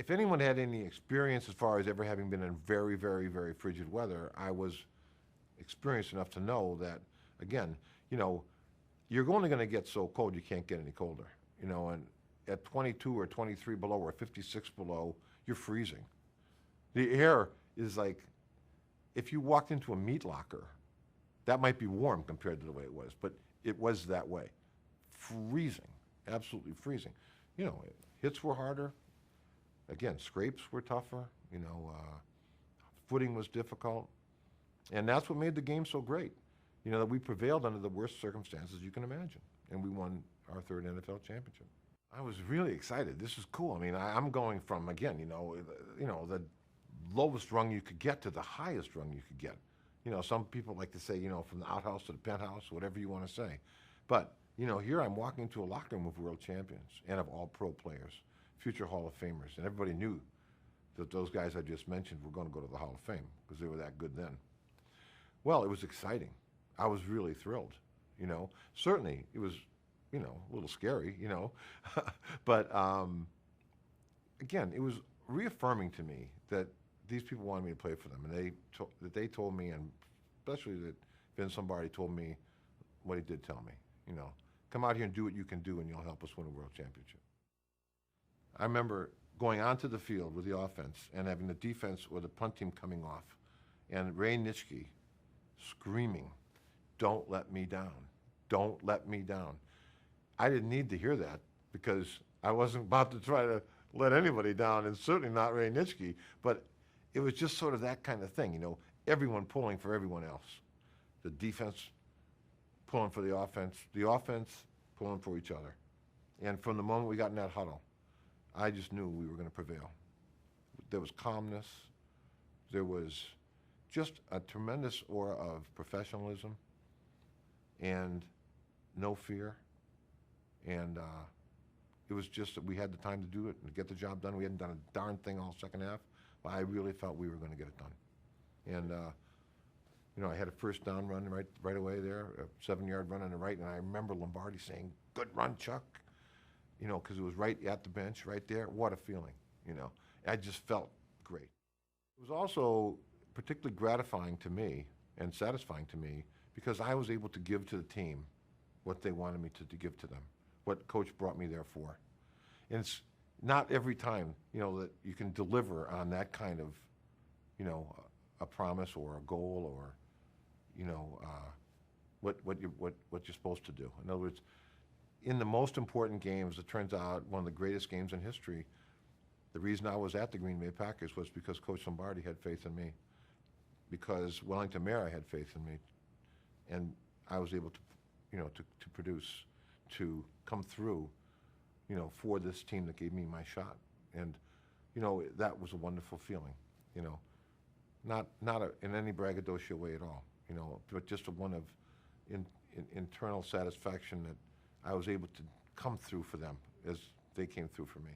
if anyone had any experience as far as ever having been in very, very, very frigid weather, I was experienced enough to know that, again, you know, you're only going to get so cold you can't get any colder, you know, and at 22 or 23 below or 56 below, you're freezing. The air is like, if you walked into a meat locker, that might be warm compared to the way it was, but it was that way. Freezing, absolutely freezing. You know, hits were harder. Again, scrapes were tougher. You know, footing was difficult. And that's what made the game so great. You know, that we prevailed under the worst circumstances you can imagine. And we won our third NFL championship. I was really excited. This is cool. I mean, I'm going from, again, the lowest rung you could get to the highest rung you could get. You know, some people like to say, you know, from the outhouse to the penthouse, whatever you want to say. But, you know, here I'm walking into a locker room of world champions and of all pro players, future Hall of Famers. And everybody knew that those guys I just mentioned were going to go to the Hall of Fame because they were that good then. Well, it was exciting. I was really thrilled, you know. Certainly, it was, you know, a little scary, you know. But, again, it was reaffirming to me that these people wanted me to play for them, and they told me, and especially that Vince Lombardi told me what he did tell me, you know, come out here and do what you can do, and you'll help us win a world championship. I remember going onto the field with the offense and having the defense or the punt team coming off, and Ray Nitschke screaming, "Don't let me down. Don't let me down." I didn't need to hear that because I wasn't about to try to let anybody down, and certainly not Ray Nitschke, but it was just sort of that kind of thing, you know, everyone pulling for everyone else. The defense pulling for the offense pulling for each other. And from the moment we got in that huddle, I just knew we were going to prevail. There was calmness. There was just a tremendous aura of professionalism and no fear. And it was just that we had the time to do it and get the job done. We hadn't done a darn thing all second half, but I really felt we were going to get it done. And, you know, I had a first down run right away there, a 7-yard run on the right, and I remember Lombardi saying, "Good run, Chuck," you know, because it was right at the bench, right there. What a feeling, you know. I just felt great. It was also particularly gratifying to me and satisfying to me because I was able to give to the team what they wanted me to give to them, what Coach brought me there for. And it's not every time, you know, that you can deliver on that kind of, you know, a promise or a goal or, you know, what you're supposed to do. In other words, in the most important games, it turns out one of the greatest games in history, the reason I was at the Green Bay Packers was because Coach Lombardi had faith in me, because Wellington Mara had faith in me, and I was able to, you know, to produce, to come through, you know, for this team that gave me my shot. And, you know, that was a wonderful feeling, you know, not in any braggadocio way at all, you know, but just a one of internal satisfaction that I was able to come through for them as they came through for me.